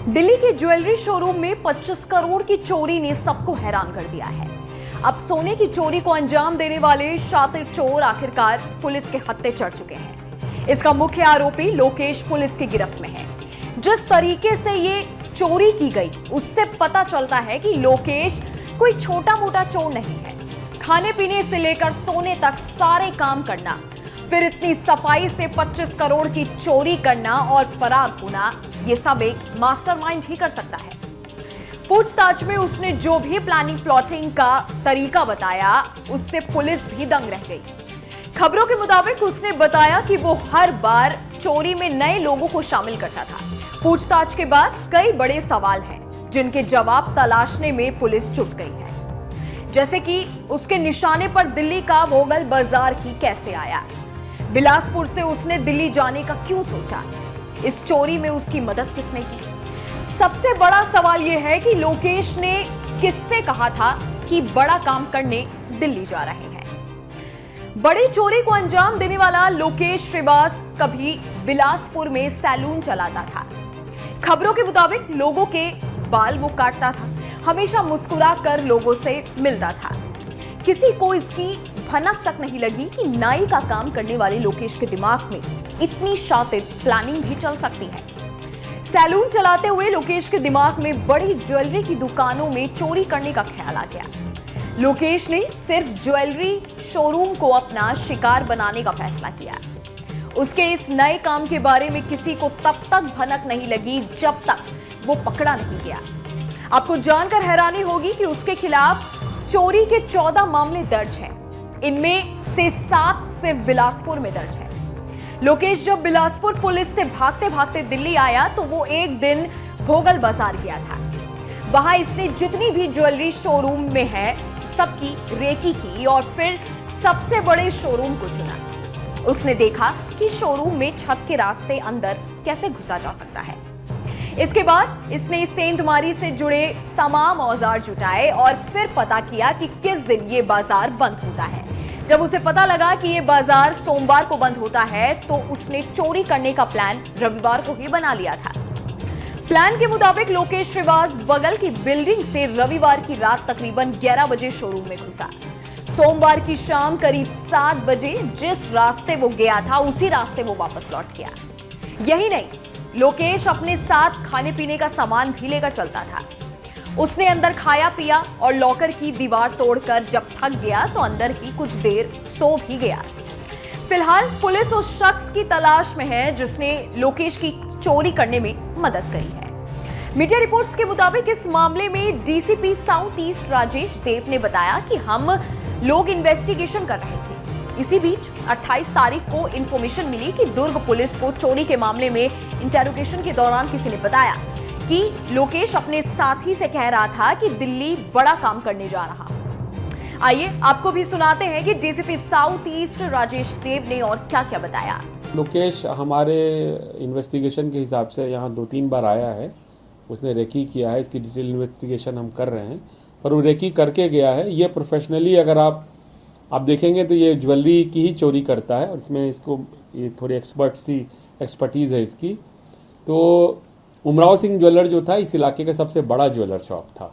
दिल्ली के jewellery showroom में 25 करोड़ की चोरी ने सबको हैरान कर दिया है। अब सोने की चोरी को अंजाम देने वाले शातिर चोर आखिरकार पुलिस के हत्थे चढ़ चुके हैं। इसका मुख्य आरोपी लोकेश पुलिस की गिरफ्त में है। जिस तरीके से ये चोरी की गई उससे पता चलता है कि लोकेश कोई छोटा मोटा चोर नहीं है। खाने पीने से लेकर सोने तक सारे काम करना, फिर इतनी सफाई से 25 करोड़ की चोरी करना और फरार होना, ये सब एक मास्टरमाइंड ही कर सकता है। पूछताछ में उसने जो भी प्लानिंग प्लॉटिंग का तरीका बताया उससे पुलिस भी दंग रह गई। खबरों के मुताबिक उसने बताया कि वो हर बार चोरी में नए लोगों को शामिल करता था। पूछताछ के बाद कई बड़े सवाल हैं जिनके जवाब तलाशने में पुलिस जुट गई है। जैसे कि उसके निशाने पर दिल्ली का भोगल बाजार ही कैसे आया, बिलासपुर से उसने दिल्ली जाने का क्यों सोचा, इस चोरी में उसकी मदद किसने की। सबसे बड़ा सवाल यह है कि लोकेश ने किससे कहा था कि बड़ा काम करने दिल्ली जा रहे हैं। बड़ी चोरी को अंजाम देने वाला लोकेश श्रीवास कभी बिलासपुर में सैलून चलाता था। खबरों के मुताबिक लोगों के बाल वो काटता था, हमेशा मुस्कुरा कर लोगों से मिलता था। किसी को इसकी भनक तक नहीं लगी कि नाई का काम करने वाले लोकेश के दिमाग में इतनी शातिर प्लानिंग भी चल सकती है। सैलून चलाते हुए लोकेश के दिमाग में बड़ी ज्वेलरी की दुकानों में चोरी करने का ख्याल आ गया। लोकेश ने सिर्फ ज्वेलरी शोरूम को अपना शिकार बनाने का फैसला किया। उसके इस नए काम के बारे में किसी को तब तक भनक नहीं लगी जब तक वो पकड़ा नहीं गया। आपको जानकर हैरानी होगी कि उसके खिलाफ चोरी के 14 मामले दर्ज हैं। इनमें से 7 सिर्फ बिलासपुर में दर्ज है। लोकेश जब बिलासपुर पुलिस से भागते भागते दिल्ली आया तो वो एक दिन भोगल बाजार गया था। वहां इसने जितनी भी ज्वेलरी शोरूम में है सबकी रेकी की और फिर सबसे बड़े शोरूम को चुना। उसने देखा कि शोरूम में छत के रास्ते अंदर कैसे घुसा जा सकता है। इसके बाद इसने सेंधमारी से जुड़े तमाम औजार जुटाए और फिर पता किया कि किस दिन ये बाजार बंद होता है। जब उसे पता लगा कि ये बाजार सोमवार को बंद होता है तो उसने चोरी करने का प्लान रविवार को ही बना लिया था। प्लान के मुताबिक लोकेश श्रीवास बगल की बिल्डिंग से रविवार की रात तकरीबन 11 बजे शोरूम में घुसा। सोमवार की शाम करीब 7 बजे जिस रास्ते वो गया था उसी रास्ते वो वापस लौट गया। यही नहीं, लोकेश अपने साथ खाने पीने का सामान भी लेकर चलता था। उसने अंदर खाया पिया और लॉकर की दीवार तोड़कर जब थक गया तो अंदर ही कुछ देर सो भी गया। फिलहाल पुलिस उस शख्स की तलाश में है जिसने लोकेश की चोरी करने में मदद करी है। मीडिया रिपोर्ट्स के मुताबिक इस मामले में डीसीपी साउथ ईस्ट राजेश देव ने बताया कि हम लोग इन्वेस्टिगेशन कर रहे थे। इसी बीच 28 तारीख को इंफॉर्मेशन मिली कि दुर्ग पुलिस को चोरी के मामले में इंटेरोगेशन के दौरान किसी ने बताया कि लोकेश अपने साथी से कह रहा था कि दिल्ली बड़ा काम करने जा रहा। आइए आपको भी सुनाते हैं कि डीसीपी साउथ ईस्ट राजेश देव ने और क्या क्या बताया। लोकेश हमारे इन्वेस्टिगेशन के हिसाब से यहाँ 2-3 बार आया है। उसने रेकी किया है, इसकी डिटेल इन्वेस्टिगेशन हम कर रहे हैं, पर वो रेकी करके गया है। ये प्रोफेशनली अगर आप देखेंगे तो ये ज्वेलरी की ही चोरी करता है और इसमें इसको ये थोड़ी एक्सपर्टीज़ है इसकी। तो उमराव सिंह ज्वेलर जो था इस इलाके का सबसे बड़ा ज्वेलर शॉप था,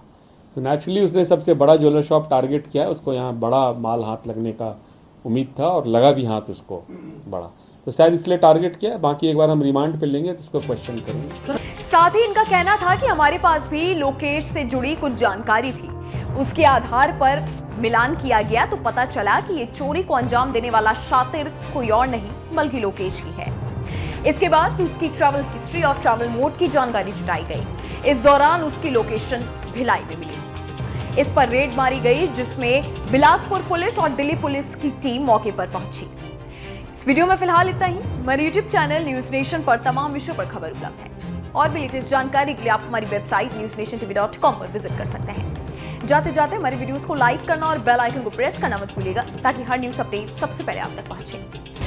तो नेचुरली उसने सबसे बड़ा ज्वेलर शॉप टारगेट किया है। उसको यहाँ बड़ा माल हाथ लगने का उम्मीद था और लगा भी हाथ उसको बड़ा, तो शायद इसलिए टारगेट किया। बाकी एक बार हम रिमांड पे लेंगे तो उसको क्वेश्चन करेंगे। साथ ही इनका कहना था कि हमारे पास भी लोकेश से जुड़ी कुछ जानकारी थी, उसके आधार पर मिलान किया गया तो पता चला कि ये चोरी को अंजाम देने वाला शातिर कोई और नहीं बल्कि लोकेश ही है। इसके बाद उसकी ट्रैवल हिस्ट्री और ट्रैवल मोड की जानकारी जुटाई गई। इस दौरान उसकी लोकेशन भिलाई में मिली। इस पर रेड मारी गई जिसमें बिलासपुर पुलिस और दिल्ली पुलिस की टीम मौके पर पहुंची। इस वीडियो में फिलहाल इतना ही। हमारे यूट्यूब चैनल न्यूज नेशन पर तमाम विषयों पर खबर उपलब्ध है और भी लेटेस्ट जानकारी के लिए आप हमारी वेबसाइट newsnationtv.com पर विजिट कर सकते हैं। जाते जाते हमारी वीडियोस को लाइक करना और बेल आइकन को प्रेस करना मत भूलिएगा ताकि हर न्यूज अपडेट सबसे पहले आप तक पहुंचे।